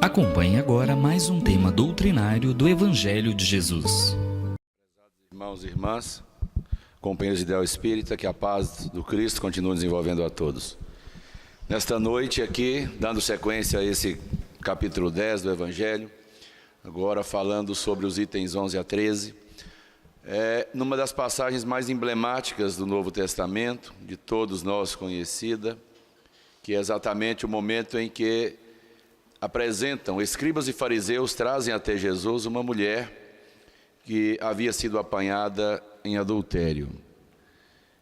Acompanhe agora mais um tema doutrinário do Evangelho de Jesus. Irmãos e irmãs, companheiros de Ideal Espírita, que a paz do Cristo continue desenvolvendo a todos. Nesta noite aqui, dando sequência a esse capítulo 10 do Evangelho, agora falando sobre os itens 11 a 13, numa das passagens mais emblemáticas do Novo Testamento, de todos nós conhecida, que é exatamente o momento em que apresentam, escribas e fariseus trazem até Jesus uma mulher que havia sido apanhada em adultério.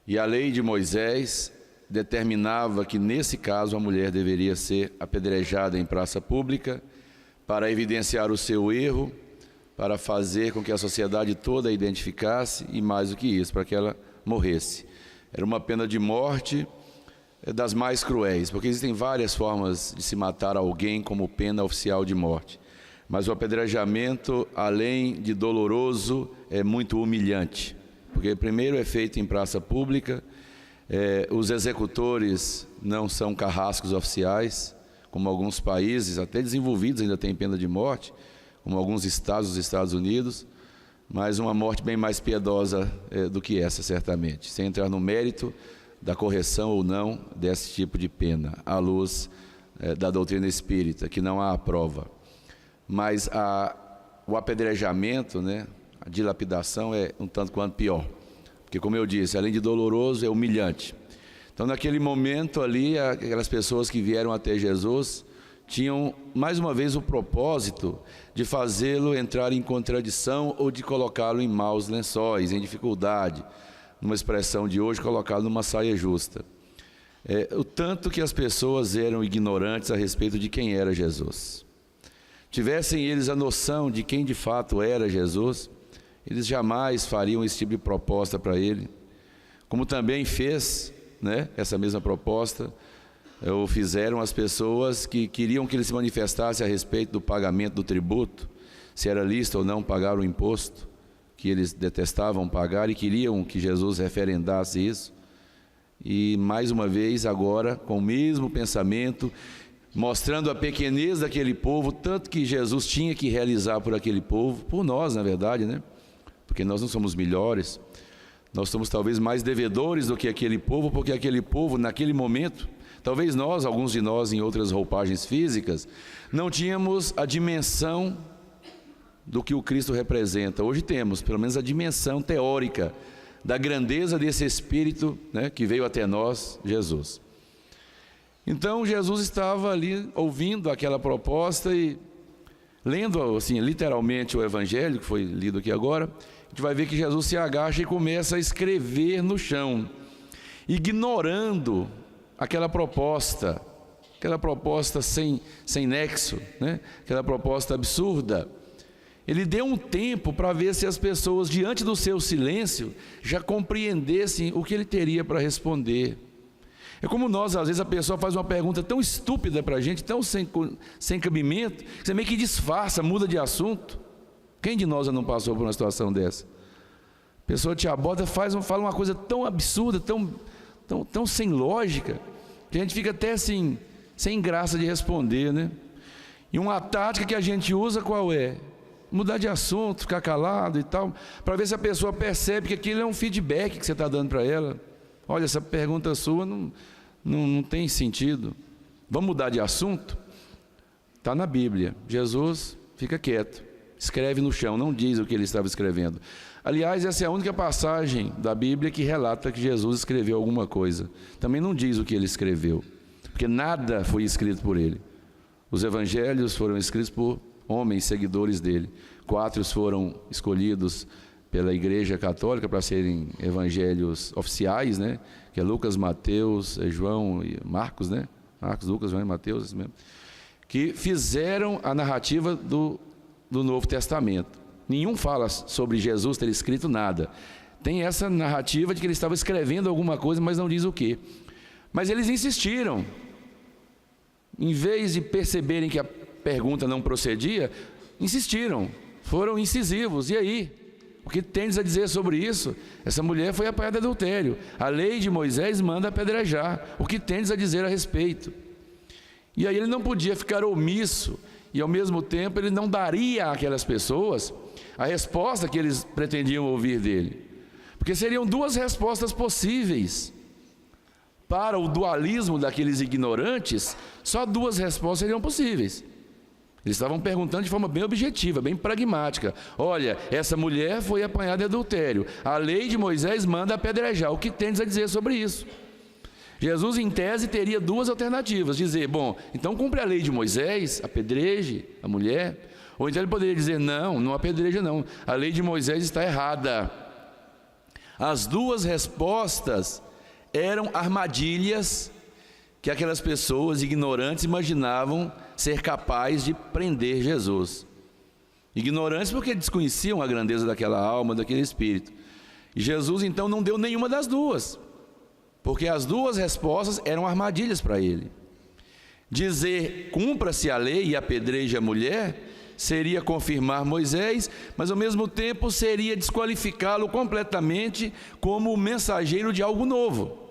E a lei de Moisés determinava que nesse caso a mulher deveria ser apedrejada em praça pública para evidenciar o seu erro, para fazer com que a sociedade toda a identificasse e mais do que isso, para que ela morresse. Era uma pena de morte das mais cruéis, porque existem várias formas de se matar alguém como pena oficial de morte. Mas o apedrejamento, além de doloroso, é muito humilhante, porque primeiro é feito em praça pública, os executores não são carrascos oficiais, como alguns países, até desenvolvidos ainda têm pena de morte, como alguns estados dos Estados Unidos, mas uma morte bem mais piedosa do que essa, certamente, sem entrar no mérito da correção ou não desse tipo de pena, à luz da doutrina espírita, que não há a prova. Mas o apedrejamento, a dilapidação é um tanto quanto pior, porque, como eu disse, além de doloroso, é humilhante. Então, naquele momento ali, aquelas pessoas que vieram até Jesus tinham, mais uma vez, o propósito de fazê-lo entrar em contradição ou de colocá-lo em maus lençóis, em dificuldade, numa expressão de hoje, colocado numa saia justa. O tanto que as pessoas eram ignorantes a respeito de quem era Jesus. Tivessem eles a noção de quem de fato era Jesus, eles jamais fariam esse tipo de proposta para ele. Como também fez, essa mesma proposta, ou fizeram as pessoas que queriam que ele se manifestasse a respeito do pagamento do tributo, se era lícito ou não pagar o imposto, que eles detestavam pagar e queriam que Jesus referendasse isso. E mais uma vez agora, com o mesmo pensamento, mostrando a pequenez daquele povo, tanto que Jesus tinha que realizar por aquele povo, por nós na verdade, porque nós não somos melhores, nós somos talvez mais devedores do que aquele povo, porque aquele povo naquele momento, talvez nós, alguns de nós em outras roupagens físicas, não tínhamos a dimensão do que o Cristo representa. Hoje temos, pelo menos, a dimensão teórica da grandeza desse Espírito que veio até nós, Jesus. Então, Jesus estava ali ouvindo aquela proposta e lendo, assim, literalmente o Evangelho, que foi lido aqui agora, a gente vai ver que Jesus se agacha e começa a escrever no chão, ignorando aquela proposta sem nexo, aquela proposta absurda. Ele deu um tempo para ver se as pessoas, diante do seu silêncio, já compreendessem o que ele teria para responder. É como nós, às vezes a pessoa faz uma pergunta tão estúpida para a gente, tão sem cabimento, que você meio que disfarça, muda de assunto. Quem de nós já não passou por uma situação dessa? A pessoa te aborda, fala uma coisa tão absurda, tão sem lógica, que a gente fica até assim, sem graça de responder, E uma tática que a gente usa qual é? Mudar de assunto, ficar calado e tal, para ver se a pessoa percebe que aquilo é um feedback que você está dando para ela. Olha, essa pergunta sua não tem sentido. Vamos mudar de assunto? Está na Bíblia. Jesus fica quieto, escreve no chão, não diz o que ele estava escrevendo. Aliás, essa é a única passagem da Bíblia que relata que Jesus escreveu alguma coisa. Também não diz o que ele escreveu, porque nada foi escrito por ele. Os evangelhos foram escritos por homens seguidores dele. 4 foram escolhidos pela Igreja Católica para serem evangelhos oficiais, que é Lucas, Mateus, João e Marcos, Marcos, Lucas, João e Mateus, isso mesmo, que fizeram a narrativa do Novo Testamento. Nenhum fala sobre Jesus ter escrito nada. Tem essa narrativa de que ele estava escrevendo alguma coisa, mas não diz o quê. Mas eles insistiram. Em vez de perceberem que a pergunta não procedia, insistiram, foram incisivos. E aí? O que tens a dizer sobre isso? Essa mulher foi apanhada de adultério. A lei de Moisés manda apedrejar. O que tens a dizer a respeito? E aí ele não podia ficar omisso e ao mesmo tempo ele não daria àquelas pessoas a resposta que eles pretendiam ouvir dele. Porque seriam duas respostas possíveis. Para o dualismo daqueles ignorantes, só duas respostas seriam possíveis. Eles estavam perguntando de forma bem objetiva, bem pragmática. Olha, essa mulher foi apanhada em adultério. A lei de Moisés manda apedrejar. O que tens a dizer sobre isso? Jesus, em tese, teria duas alternativas. Dizer, bom, então cumpre a lei de Moisés, apedreje a mulher. Ou então ele poderia dizer, não apedreja não. A lei de Moisés está errada. As duas respostas eram armadilhas que aquelas pessoas ignorantes imaginavam ser capazes de prender Jesus. Ignorantes porque desconheciam a grandeza daquela alma, daquele espírito. E Jesus então não deu nenhuma das duas, porque as duas respostas eram armadilhas para ele. Dizer, cumpra-se a lei e apedreje a mulher, seria confirmar Moisés, mas ao mesmo tempo seria desqualificá-lo completamente como mensageiro de algo novo.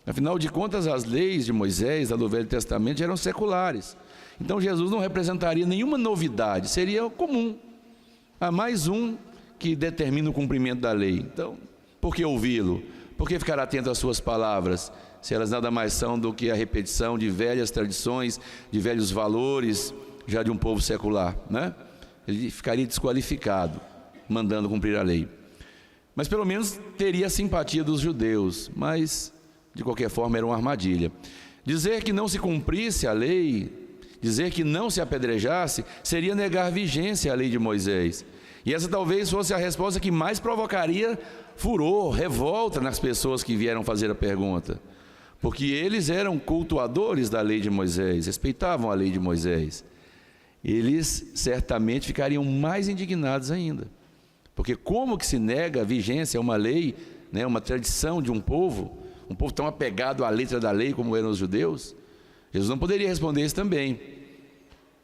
Afinal de contas, as leis de Moisés, a do Velho Testamento, eram seculares. Então Jesus não representaria nenhuma novidade, seria comum. Há mais um que determina o cumprimento da lei. Então, por que ouvi-lo? Por que ficar atento às suas palavras, se elas nada mais são do que a repetição de velhas tradições, de velhos valores, já de um povo secular, né? Ele ficaria desqualificado, mandando cumprir a lei. Mas pelo menos teria a simpatia dos judeus, mas de qualquer forma era uma armadilha. Dizer que não se cumprisse a lei, dizer que não se apedrejasse, seria negar vigência à lei de Moisés. E essa talvez fosse a resposta que mais provocaria furor, revolta nas pessoas que vieram fazer a pergunta. Porque eles eram cultuadores da lei de Moisés, respeitavam a lei de Moisés. Eles certamente ficariam mais indignados ainda. Porque como que se nega a vigência a uma lei, né, uma tradição de um povo tão apegado à letra da lei como eram os judeus? Jesus não poderia responder isso também.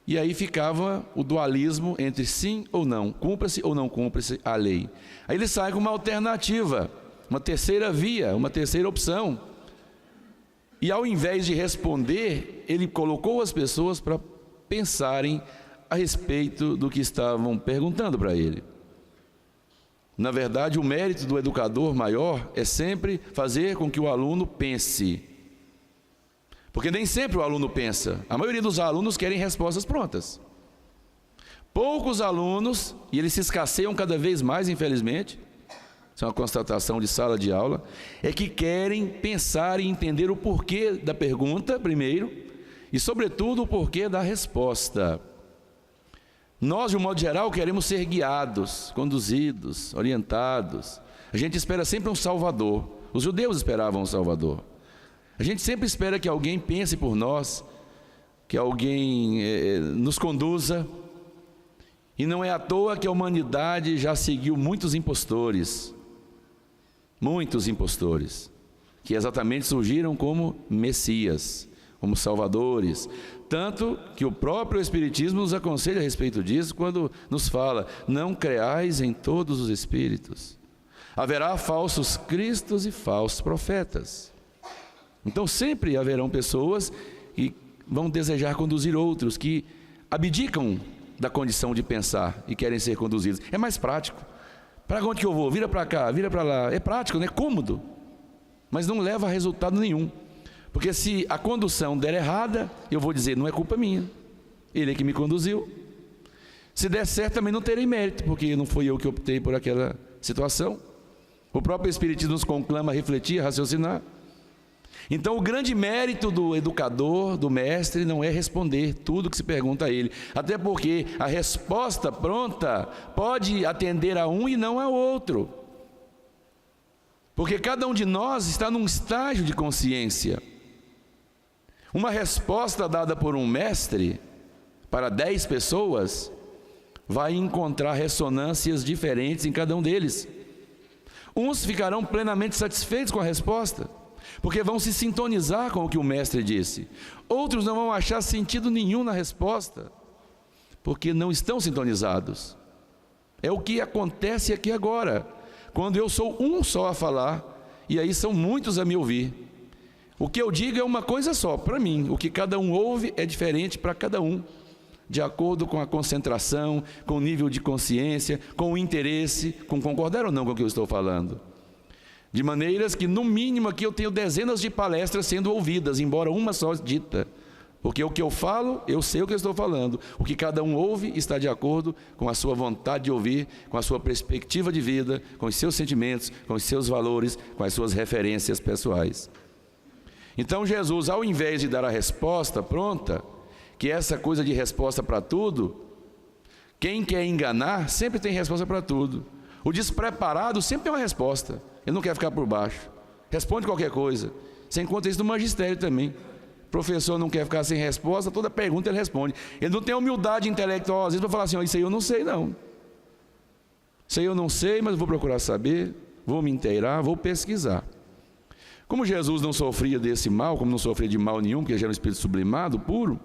E aí ficava o dualismo entre sim ou não, cumpra-se ou não cumpra-se a lei. Aí ele sai com uma alternativa, uma terceira via, uma terceira opção. E ao invés de responder, ele colocou as pessoas para pensarem a respeito do que estavam perguntando para ele. Na verdade, o mérito do educador maior é sempre fazer com que o aluno pense. Porque nem sempre o aluno pensa. A maioria dos alunos querem respostas prontas. Poucos alunos, e eles se escasseiam cada vez mais, infelizmente, isso é uma constatação de sala de aula, é que querem pensar e entender o porquê da pergunta primeiro, e sobretudo o porquê da resposta. Nós, de um modo geral, queremos ser guiados, conduzidos, orientados. A gente espera sempre um Salvador. Os judeus esperavam um Salvador. A gente sempre espera que alguém pense por nós, que alguém nos conduza. E não é à toa que a humanidade já seguiu muitos impostores, que exatamente surgiram como Messias, como salvadores. Tanto que o próprio Espiritismo nos aconselha a respeito disso quando nos fala: não creais em todos os espíritos. Haverá falsos cristos e falsos profetas. Então sempre haverão pessoas que vão desejar conduzir outros, que abdicam da condição de pensar e querem ser conduzidos. É mais prático. Para onde que eu vou? Vira para cá, vira para lá. É prático, né? É cômodo, mas não leva a resultado nenhum. Porque se a condução der errada, eu vou dizer, não é culpa minha, ele é que me conduziu. Se der certo, também não terei mérito, porque não fui eu que optei por aquela situação. O próprio Espiritismo nos conclama a refletir, a raciocinar. Então o grande mérito do educador, do mestre, não é responder tudo que se pergunta a ele. Até porque a resposta pronta pode atender a um e não a outro. Porque cada um de nós está num estágio de consciência. Uma resposta dada por um mestre para 10 pessoas vai encontrar ressonâncias diferentes em cada um deles. Uns ficarão plenamente satisfeitos com a resposta, porque vão se sintonizar com o que o mestre disse. Outros não vão achar sentido nenhum na resposta, porque não estão sintonizados. É o que acontece aqui agora, quando eu sou um só a falar, e aí são muitos a me ouvir. O que eu digo é uma coisa só, para mim. O que cada um ouve é diferente para cada um. de acordo com a concentração, com o nível de consciência, com o interesse, com concordar ou não com o que eu estou falando. De maneiras que, no mínimo, aqui eu tenho dezenas de palestras sendo ouvidas, embora uma só dita. Porque o que eu falo, eu sei o que eu estou falando. O que cada um ouve está de acordo com a sua vontade de ouvir, com a sua perspectiva de vida, com os seus sentimentos, com os seus valores, com as suas referências pessoais. Então Jesus, ao invés de dar a resposta pronta, que essa coisa de resposta para tudo, quem quer enganar sempre tem resposta para tudo. O despreparado sempre tem uma resposta. Ele não quer ficar por baixo. Responde qualquer coisa. Você encontra isso no magistério também. O professor não quer ficar sem resposta, toda pergunta ele responde. Ele não tem humildade intelectual, às vezes, para falar assim, isso aí eu não sei não. Isso aí eu não sei, mas vou procurar saber, vou me inteirar, vou pesquisar. Como Jesus não sofria desse mal, como não sofria de mal nenhum, porque ele já era um espírito sublimado, puro,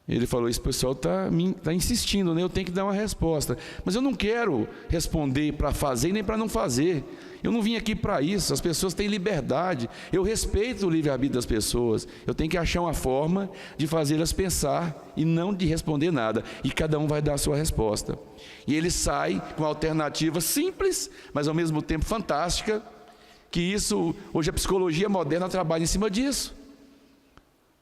ele falou, esse pessoal está insistindo, né? Eu tenho que dar uma resposta. Mas eu não quero responder para fazer nem para não fazer. Eu não vim aqui para isso, as pessoas têm liberdade. Eu respeito o livre-arbítrio das pessoas. Eu tenho que achar uma forma de fazê-las pensar e não de responder nada. E cada um vai dar a sua resposta. E ele sai com uma alternativa simples, mas ao mesmo tempo fantástica, que isso, hoje a psicologia moderna trabalha em cima disso.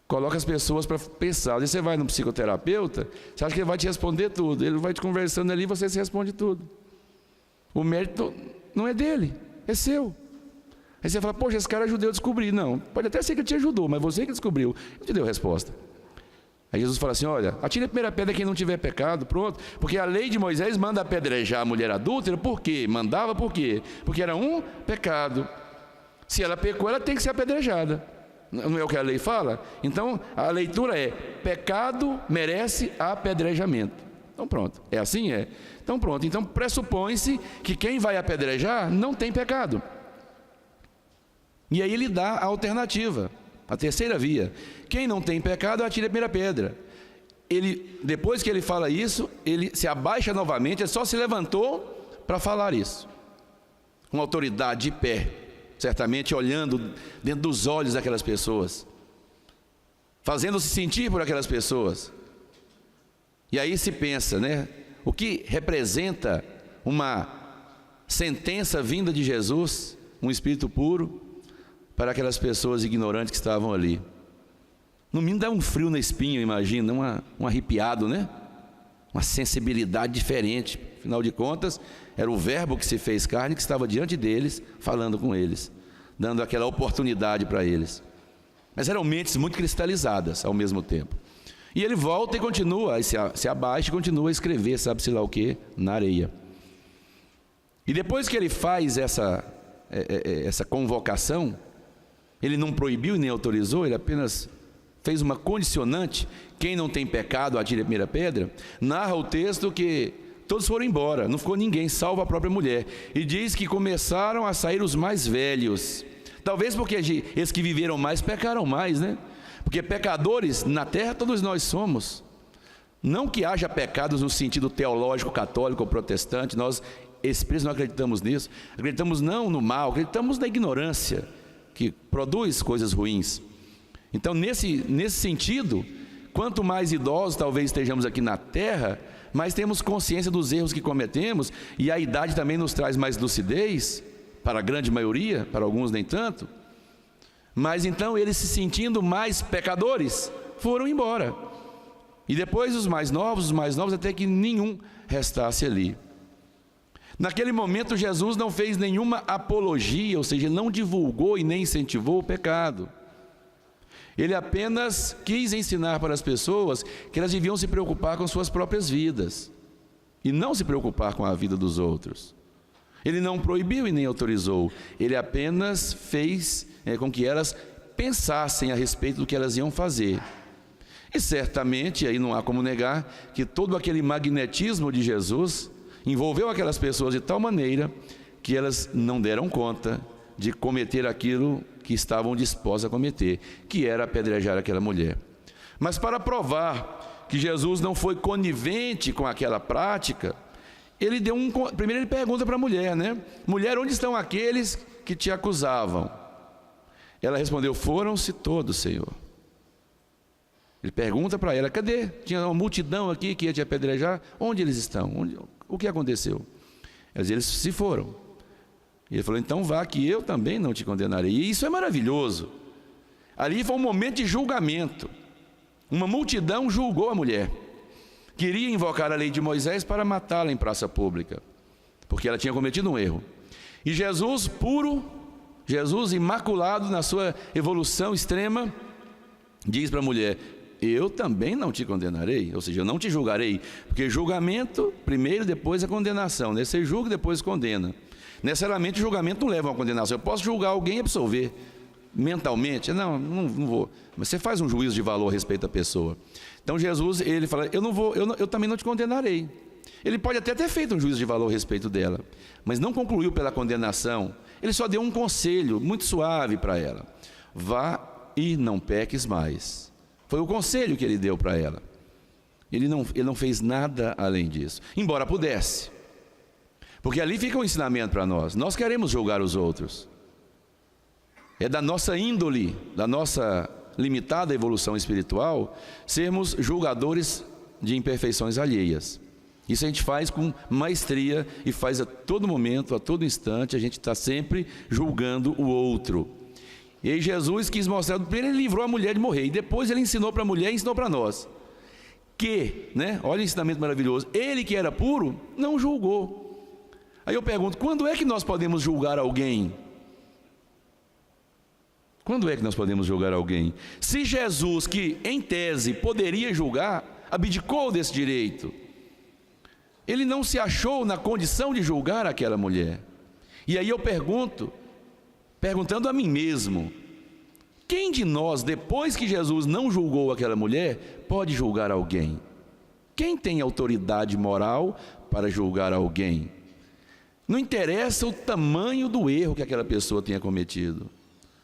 Coloca as pessoas para pensar. Às vezes você vai no psicoterapeuta, você acha que ele vai te responder tudo. Ele vai te conversando ali e você se responde tudo. O mérito não é dele, é seu. Aí você fala, poxa, esse cara ajudou a descobrir. Não, pode até ser que ele te ajudou, mas você que descobriu, ele te deu a resposta. Aí Jesus fala assim, olha, atire a primeira pedra quem não tiver pecado, pronto. Porque a lei de Moisés manda apedrejar a mulher adúltera, por quê? Mandava por quê? Porque era um pecado. Se ela pecou, ela tem que ser apedrejada. Não é o que a lei fala? Então, a leitura é, pecado merece apedrejamento. Então pronto, é assim? É. Então pronto, então pressupõe-se que quem vai apedrejar não tem pecado. E aí ele dá a alternativa, a terceira via. Quem não tem pecado, atire a primeira pedra. Ele, depois que ele fala isso, ele se abaixa novamente, ele só se levantou para falar isso. Com autoridade de pé. Certamente olhando dentro dos olhos daquelas pessoas, fazendo-se sentir por aquelas pessoas. E aí se pensa, né? O que representa uma sentença vinda de Jesus, um espírito puro, para aquelas pessoas ignorantes que estavam ali? No mínimo dá um frio na espinha, imagina, um arrepiado, né? Uma sensibilidade diferente. Afinal de contas, era o verbo que se fez carne, que estava diante deles, falando com eles, dando aquela oportunidade para eles. Mas eram mentes muito cristalizadas ao mesmo tempo. E ele volta e continua, se abaixa e continua a escrever, sabe-se lá o que, na areia. E depois que ele faz essa convocação, ele não proibiu e nem autorizou, ele apenas fez uma condicionante, quem não tem pecado, atire a primeira pedra. Narra o texto que todos foram embora, não ficou ninguém, salvo a própria mulher. E diz que começaram a sair os mais velhos. Talvez porque esses que viveram mais pecaram mais, né? Porque pecadores na terra todos nós somos. Não que haja pecados no sentido teológico, católico ou protestante, nós espíritos não acreditamos nisso. Acreditamos não no mal, acreditamos na ignorância, que produz coisas ruins. Então nesse sentido, quanto mais idosos talvez estejamos aqui na terra, mas temos consciência dos erros que cometemos, e a idade também nos traz mais lucidez, para a grande maioria, para alguns nem tanto. Mas então eles, se sentindo mais pecadores, foram embora. E depois os mais novos, até que nenhum restasse ali. Naquele momento Jesus não fez nenhuma apologia, ou seja, não divulgou e nem incentivou o pecado. Ele apenas quis ensinar para as pessoas que elas deviam se preocupar com suas próprias vidas e não se preocupar com a vida dos outros. Ele não proibiu e nem autorizou, ele apenas fez com que elas pensassem a respeito do que elas iam fazer. E certamente, aí não há como negar, que todo aquele magnetismo de Jesus envolveu aquelas pessoas de tal maneira que elas não deram conta de cometer aquilo que estavam dispostos a cometer, que era apedrejar aquela mulher. Mas para provar que Jesus não foi conivente com aquela prática, ele deu primeiro ele pergunta para a mulher, né? Mulher, onde estão aqueles que te acusavam? Ela respondeu, foram-se todos, Senhor. Ele pergunta para ela: cadê? Tinha uma multidão aqui que ia te apedrejar. Onde eles estão? O que aconteceu? Eles se foram. E ele falou: então vá, que eu também não te condenarei. E isso é maravilhoso. Ali foi um momento de julgamento. Uma multidão julgou a mulher. Queria invocar a lei de Moisés para matá-la em praça pública, porque ela tinha cometido um erro. E Jesus puro, Jesus imaculado na sua evolução extrema, diz para a mulher: eu também não te condenarei. Ou seja, eu não te julgarei, porque julgamento primeiro, depois a condenação, né? Você julga e depois condena. Necessariamente o julgamento não leva a uma condenação. Eu posso julgar alguém e absolver mentalmente, não vou, mas você faz um juízo de valor a respeito da pessoa. Então Jesus, ele fala: eu também não te condenarei. Ele pode até ter feito um juízo de valor a respeito dela, mas não concluiu pela condenação. Ele só deu um conselho muito suave para ela: vá e não peques mais. Foi o conselho que ele deu para ela. Ele não fez nada além disso, embora pudesse, porque ali fica um ensinamento para nós. Nós queremos julgar os outros. É da nossa índole, da nossa limitada evolução espiritual, sermos julgadores de imperfeições alheias. Isso a gente faz com maestria e faz a todo momento, a todo instante. A gente está sempre julgando o outro. E aí Jesus quis mostrar: primeiro ele livrou a mulher de morrer, e depois ele ensinou para a mulher e ensinou para nós que, olha o ensinamento maravilhoso, ele que era puro não julgou. Aí eu pergunto: quando é que nós podemos julgar alguém? Quando é que nós podemos julgar alguém? Se Jesus, que em tese poderia julgar, abdicou desse direito, ele não se achou na condição de julgar aquela mulher. E aí eu perguntando a mim mesmo: quem de nós, depois que Jesus não julgou aquela mulher, pode julgar alguém? Quem tem autoridade moral para julgar alguém? Não interessa o tamanho do erro que aquela pessoa tenha cometido.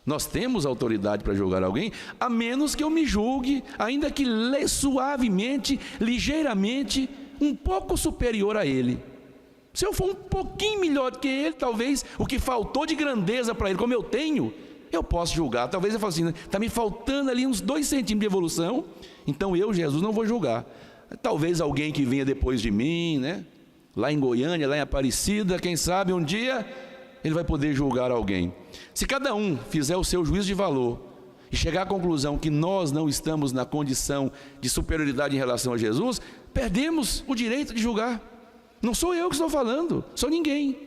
Nós temos autoridade para julgar alguém, a menos que eu me julgue, ainda que suavemente, ligeiramente, um pouco superior a ele. Se eu for um pouquinho melhor do que ele, talvez o que faltou de grandeza para ele, como eu tenho, eu posso julgar. Talvez eu fale assim: está me faltando ali uns 2 centímetros de evolução, então eu, Jesus, não vou julgar. Talvez alguém que venha depois de mim, lá em Goiânia, lá em Aparecida, quem sabe um dia ele vai poder julgar alguém. Se cada um fizer o seu juízo de valor e chegar à conclusão que nós não estamos na condição de superioridade em relação a Jesus, perdemos o direito de julgar. Não sou eu que estou falando, sou ninguém.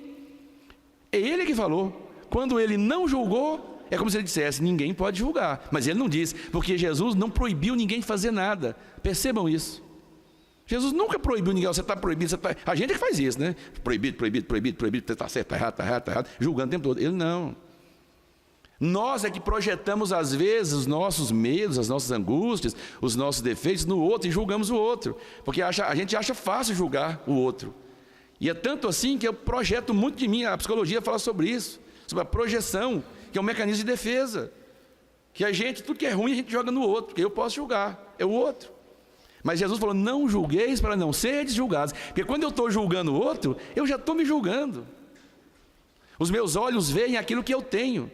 É ele que falou. Quando ele não julgou, é como se ele dissesse: ninguém pode julgar. Mas ele não disse, porque Jesus não proibiu ninguém de fazer nada. Percebam isso. Jesus nunca proibiu ninguém: você está proibido, A gente é que faz isso, Proibido, está certo, está errado, julgando o tempo todo. Ele não. Nós é que projetamos às vezes os nossos medos, as nossas angústias, os nossos defeitos no outro e julgamos o outro, porque a gente acha fácil julgar o outro. E é tanto assim que eu projeto muito de mim. A psicologia fala sobre isso, sobre a projeção, que é um mecanismo de defesa, que tudo que é ruim a gente joga no outro, porque eu posso julgar, é o outro. Mas Jesus falou: não julgueis para não seres julgados, porque quando eu estou julgando o outro, eu já estou me julgando. Os meus olhos veem aquilo que eu tenho.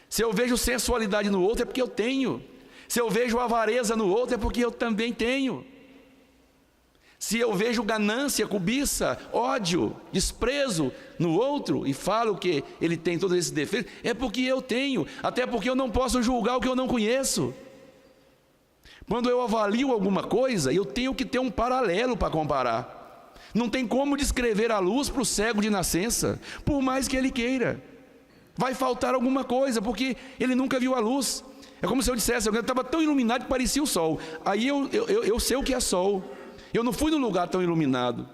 Se eu vejo sensualidade no outro, é porque eu tenho. Se eu vejo avareza no outro, é porque eu também tenho. Se eu vejo ganância, cobiça, ódio, desprezo no outro e falo que ele tem todos esses defeitos, é porque eu tenho. Até porque eu não posso julgar o que eu não conheço. Quando eu avalio alguma coisa, eu tenho que ter um paralelo para comparar. Não tem como descrever a luz para o cego de nascença, por mais que ele queira. Vai faltar alguma coisa, porque ele nunca viu a luz. É como se eu dissesse: eu estava tão iluminado que parecia o sol. Aí eu sei o que é sol. Eu não fui num lugar tão iluminado,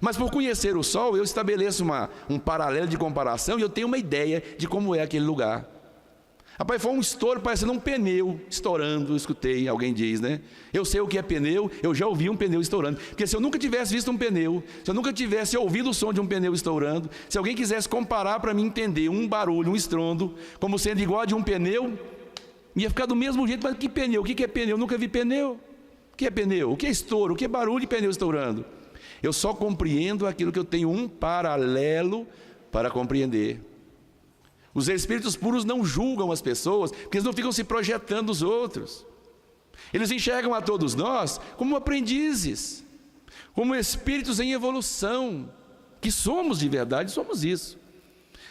mas por conhecer o sol, eu estabeleço um paralelo de comparação e eu tenho uma ideia de como é aquele lugar. Rapaz, foi um estouro parecendo um pneu estourando. Eu escutei, alguém diz, eu sei o que é pneu, eu já ouvi um pneu estourando. Porque se eu nunca tivesse visto um pneu, se eu nunca tivesse ouvido o som de um pneu estourando, se alguém quisesse comparar para mim entender um barulho, um estrondo, como sendo igual a de um pneu, ia ficar do mesmo jeito. Mas que pneu? O que é pneu? Eu nunca vi pneu. O que é pneu? O que é estouro? O que é barulho de pneu estourando? Eu só compreendo aquilo que eu tenho um paralelo para compreender. Os espíritos puros não julgam as pessoas, porque eles não ficam se projetando os outros. Eles enxergam a todos nós como aprendizes, como espíritos em evolução, que somos de verdade, somos isso.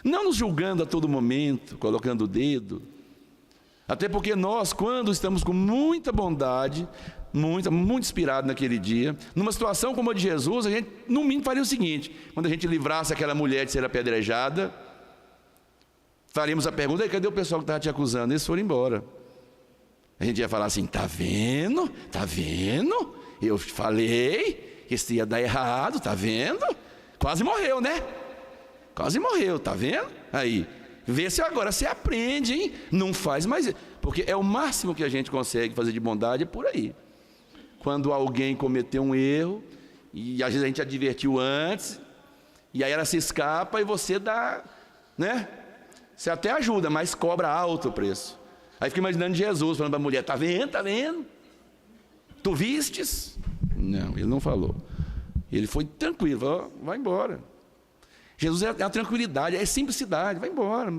Não nos julgando a todo momento, colocando o dedo. Até porque nós, quando estamos com muita bondade, muito inspirado naquele dia, numa situação como a de Jesus, a gente, no mínimo, faria o seguinte: quando a gente livrasse aquela mulher de ser apedrejada, faríamos a pergunta: cadê o pessoal que estava te acusando? Eles foram embora. A gente ia falar assim: tá vendo? Tá vendo? Eu falei que isso ia dar errado, tá vendo? Quase morreu, né? Quase morreu, tá vendo? Aí, vê se agora você aprende, hein? Não faz mais isso. Porque é o máximo que a gente consegue fazer de bondade, é por aí. Quando alguém cometeu um erro, e às vezes a gente advertiu antes, e aí ela se escapa e você dá, né? Você até ajuda, mas cobra alto o preço. Aí fica imaginando Jesus falando para a mulher: tá vendo, tá vendo? Tu vistes? Não, ele não falou. Ele foi tranquilo, falou: vai embora. Jesus é a tranquilidade, é a simplicidade, vai embora.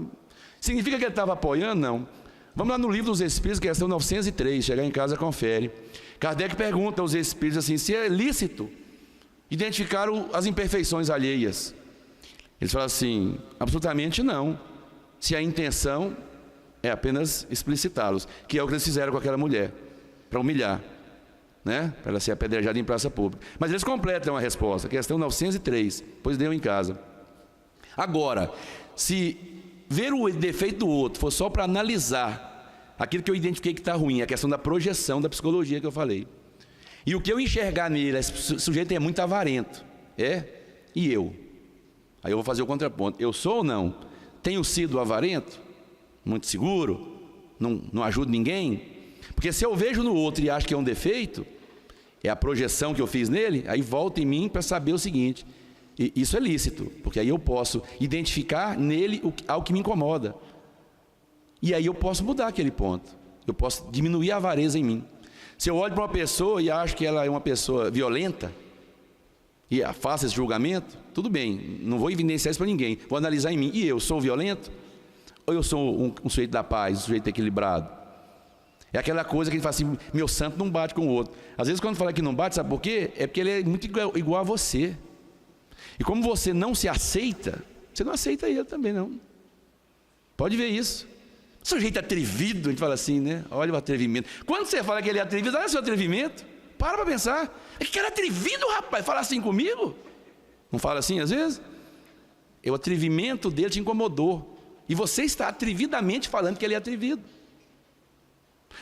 Significa que ele estava apoiando? Não. Vamos lá no Livro dos Espíritos, questão 903, chegar em casa, confere. Kardec pergunta aos espíritos assim: se é lícito identificar as imperfeições alheias. Eles falam assim: absolutamente não, se a intenção é apenas explicitá-los, que é o que eles fizeram com aquela mulher, para humilhar, né? Para ela ser apedrejada em praça pública. Mas eles completam a resposta, questão 903, pois deu em casa. Agora, se ver o defeito do outro for só para analisar aquilo que eu identifiquei que está ruim, a questão da projeção da psicologia que eu falei, e o que eu enxergar nele, esse sujeito é muito avarento, e eu? Aí eu vou fazer o contraponto: eu sou ou não? Tenho sido avarento? Muito seguro? Não ajudo ninguém? Porque se eu vejo no outro e acho que é um defeito, é a projeção que eu fiz nele, aí volta em mim para saber o seguinte: e isso é lícito, porque aí eu posso identificar nele algo que me incomoda, e aí eu posso mudar aquele ponto, eu posso diminuir a avareza em mim. Se eu olho para uma pessoa e acho que ela é uma pessoa violenta, e faço esse julgamento, tudo bem, não vou evidenciar isso para ninguém, vou analisar em mim: e eu sou violento? Ou eu sou um sujeito da paz, um sujeito equilibrado? É aquela coisa que a gente fala assim: meu santo não bate com o outro. Às vezes quando fala que não bate, sabe por quê? É porque ele é muito igual a você. E como você não se aceita, você não aceita ele também não. Pode ver isso. Sujeito atrevido, a gente fala assim, né? Olha o atrevimento. Quando você fala que ele é atrevido, olha o seu atrevimento. Para pensar: é que cara atrevido, rapaz, fala assim comigo? Não fala assim às vezes? O atrevimento dele te incomodou, e você está atrevidamente falando que ele é atrevido.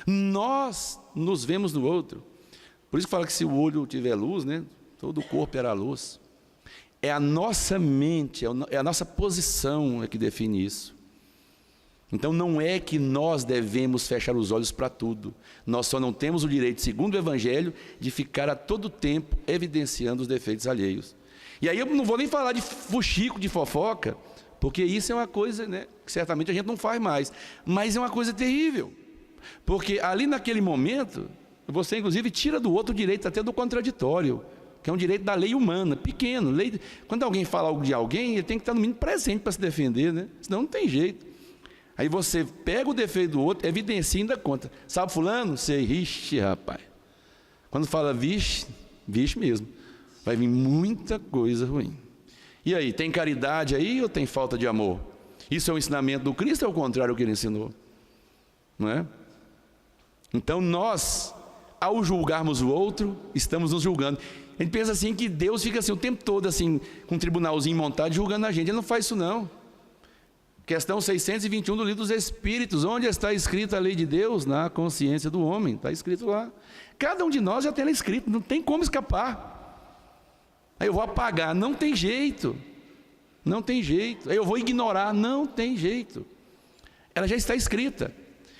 Nós nos vemos no outro. Por isso que fala que se o olho tiver luz, né, todo o corpo era luz. É a nossa mente, é a nossa posição que define isso. Então não é que nós devemos fechar os olhos para tudo. Nós só não temos o direito, segundo o Evangelho, de ficar a todo tempo evidenciando os defeitos alheios. E aí eu não vou nem falar de fuxico, de fofoca, porque isso é uma coisa, né, que certamente a gente não faz mais. Mas é uma coisa terrível. Porque ali naquele momento, você inclusive tira do outro o direito até do contraditório, que é um direito da lei humana, pequeno. Quando alguém fala algo de alguém, ele tem que estar no mínimo presente para se defender, né? Senão não tem jeito. Aí você pega o defeito do outro, evidencia e ainda conta. Sabe fulano? Sei, vixe, rapaz. Quando fala vixe, vixe mesmo. Vai vir muita coisa ruim. E aí, tem caridade aí ou tem falta de amor? Isso é um ensinamento do Cristo ou é o contrário do que ele ensinou? Não é? Então nós, ao julgarmos o outro, estamos nos julgando. A gente pensa assim que Deus fica assim o tempo todo assim, com um tribunalzinho montado, julgando a gente. Ele não faz isso não. Questão 621 do Livro dos Espíritos: onde está escrita a lei de Deus? Na consciência do homem. Está escrito lá. Cada um de nós já tem ela escrito, não tem como escapar. Aí eu vou apagar, não tem jeito. Não tem jeito. Aí eu vou ignorar, não tem jeito. Ela já está escrita.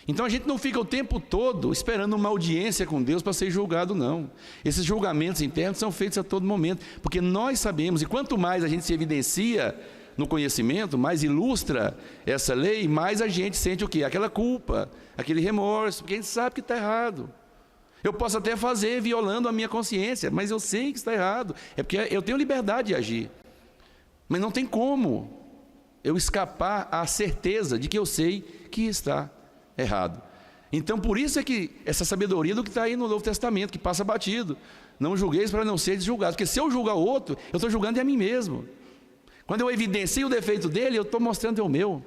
Então a gente não fica o tempo todo esperando uma audiência com Deus para ser julgado, não. Esses julgamentos internos são feitos a todo momento, porque nós sabemos, e quanto mais a gente se evidencia no conhecimento, mais ilustra essa lei, mais a gente sente o quê? Aquela culpa, aquele remorso, porque a gente sabe que está errado. Eu posso até fazer violando a minha consciência, mas eu sei que está errado, é porque eu tenho liberdade de agir. Mas não tem como eu escapar à certeza de que eu sei que está errado. Então, por isso é que essa sabedoria do que está aí no Novo Testamento, que passa batido. Não julgueis para não seres julgados. Porque se eu julgar o outro, eu estou julgando a mim mesmo. Quando eu evidencio o defeito dele, eu estou mostrando o meu.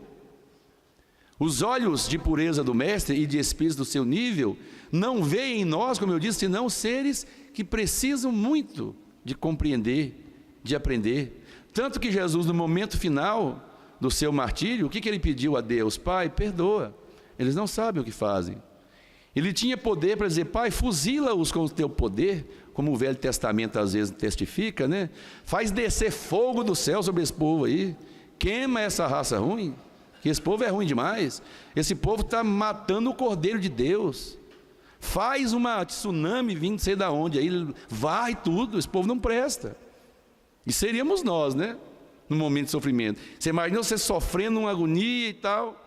Os olhos de pureza do mestre e de espírito do seu nível não veem em nós, como eu disse, senão seres que precisam muito de compreender, de aprender. Tanto que Jesus, no momento final do seu martírio, o que ele pediu a Deus? Pai, perdoa, eles não sabem o que fazem. Ele tinha poder para dizer, Pai, fuzila-os com o teu poder, como o Velho Testamento às vezes testifica, né? Faz descer fogo do céu sobre esse povo aí, queima essa raça ruim, que esse povo é ruim demais, esse povo está matando o Cordeiro de Deus, faz uma tsunami vindo não sei de onde, aí vai tudo, esse povo não presta. E seríamos nós, né? No momento de sofrimento. Você imagina você sofrendo uma agonia e tal,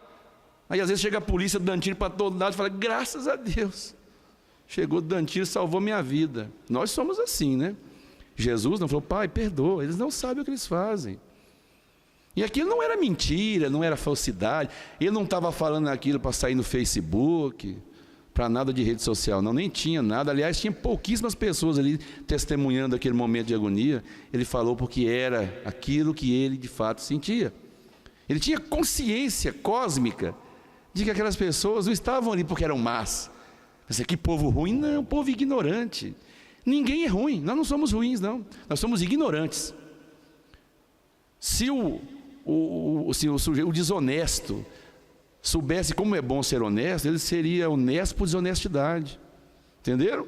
aí às vezes chega a polícia dando tiro para todo lado e fala, graças a Deus, chegou dando tiro e salvou minha vida. Nós somos assim, né? Jesus não falou, Pai, perdoa, eles não sabem o que eles fazem. E aquilo não era mentira, não era falsidade, ele não estava falando aquilo para sair no Facebook, para nada de rede social, não, nem tinha nada. Aliás, tinha pouquíssimas pessoas ali testemunhando aquele momento de agonia. Ele falou porque era aquilo que ele de fato sentia. Ele tinha consciência cósmica de que aquelas pessoas não estavam ali porque eram más. Mas que povo ruim? Não, povo ignorante. Ninguém é ruim, nós não somos ruins, não, nós somos ignorantes. Se o desonesto soubesse como é bom ser honesto, ele seria honesto por desonestidade. Entenderam?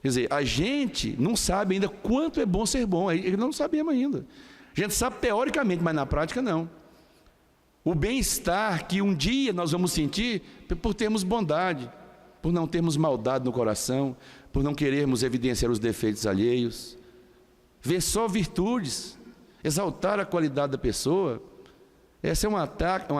Quer dizer, a gente não sabe ainda quanto é bom ser bom, ele não sabemos ainda. A gente sabe teoricamente, mas na prática não. O bem-estar que um dia nós vamos sentir por termos bondade, por não termos maldade no coração, por não querermos evidenciar os defeitos alheios, ver só virtudes, exaltar a qualidade da pessoa. Essa é uma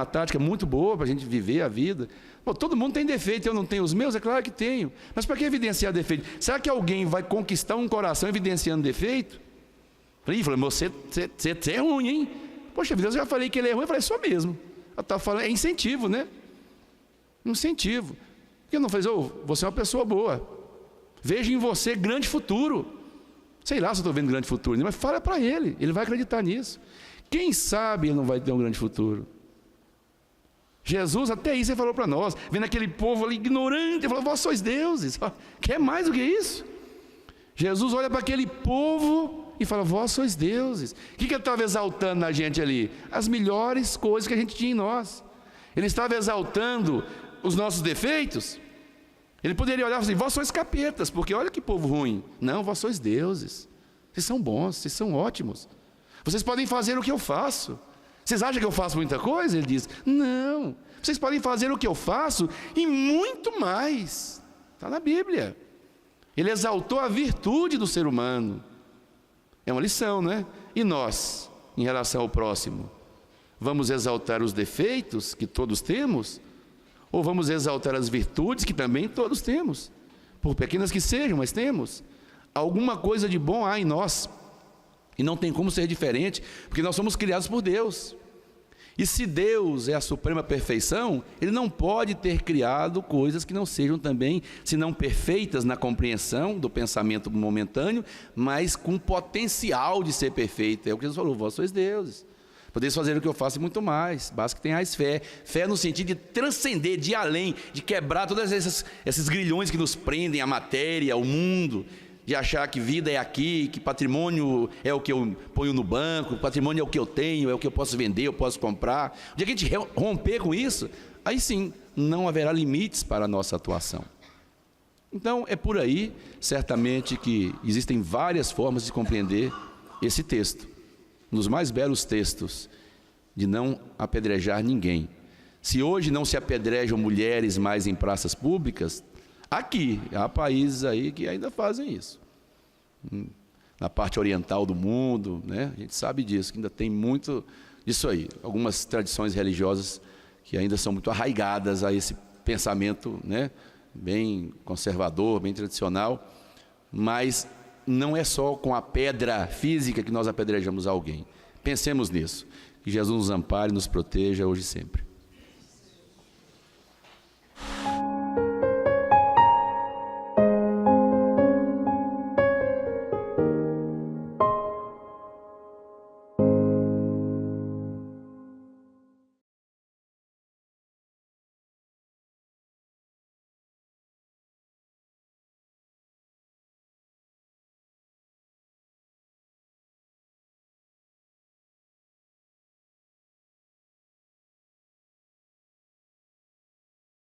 tática muito boa para a gente viver a vida. Pô, todo mundo tem defeito, eu não tenho os meus? É claro que tenho. Mas para que evidenciar defeito? Será que alguém vai conquistar um coração evidenciando defeito? Falei, você é ruim, hein? Poxa vida, eu já falei que ele é ruim. Eu falei, só mesmo. Eu estava falando, é incentivo, né? Incentivo. Porque eu não falei, você é uma pessoa boa. Vejo em você grande futuro. Sei lá se eu estou vendo grande futuro, mas fala para ele vai acreditar nisso. Quem sabe ele não vai ter um grande futuro? Jesus, até isso ele falou para nós, vendo aquele povo ali ignorante, ele falou, vós sois deuses. Quer mais do que isso? Jesus olha para aquele povo e fala, vós sois deuses. O que ele estava exaltando na gente ali? As melhores coisas que a gente tinha em nós. Ele estava exaltando os nossos defeitos. Ele poderia olhar e falar assim, vós sois capetas, porque olha que povo ruim. Não, vós sois deuses. Vocês são bons, vocês são ótimos. Vocês podem fazer o que eu faço. Vocês acham que eu faço muita coisa? Ele diz, não. Vocês podem fazer o que eu faço e muito mais. Está na Bíblia. Ele exaltou a virtude do ser humano. É uma lição, né? E nós, em relação ao próximo, vamos exaltar os defeitos que todos temos? Ou vamos exaltar as virtudes que também todos temos? Por pequenas que sejam, mas temos. Alguma coisa de bom há em nós. E não tem como ser diferente, porque nós somos criados por Deus. E se Deus é a suprema perfeição, Ele não pode ter criado coisas que não sejam também, se não perfeitas na compreensão do pensamento momentâneo, mas com potencial de ser perfeita. É o que Jesus falou, vós sois deuses. Podeis fazer o que eu faço e muito mais, basta que tenhais fé. Fé no sentido de transcender, de ir além, de quebrar todos esses grilhões que nos prendem à matéria, ao mundo, de achar que vida é aqui, que patrimônio é o que eu ponho no banco, patrimônio é o que eu tenho, é o que eu posso vender, eu posso comprar. O dia que a gente romper com isso, aí sim, não haverá limites para a nossa atuação. Então, é por aí, certamente, que existem várias formas de compreender esse texto. Um dos mais belos textos de não apedrejar ninguém. Se hoje não se apedrejam mulheres mais em praças públicas, aqui, há países aí que ainda fazem isso. Na parte oriental do mundo, né? A gente sabe disso, que ainda tem muito disso aí. Algumas tradições religiosas que ainda são muito arraigadas a esse pensamento, né? Bem conservador, bem tradicional, mas não é só com a pedra física que nós apedrejamos alguém. Pensemos nisso. Que Jesus nos ampare e nos proteja hoje e sempre.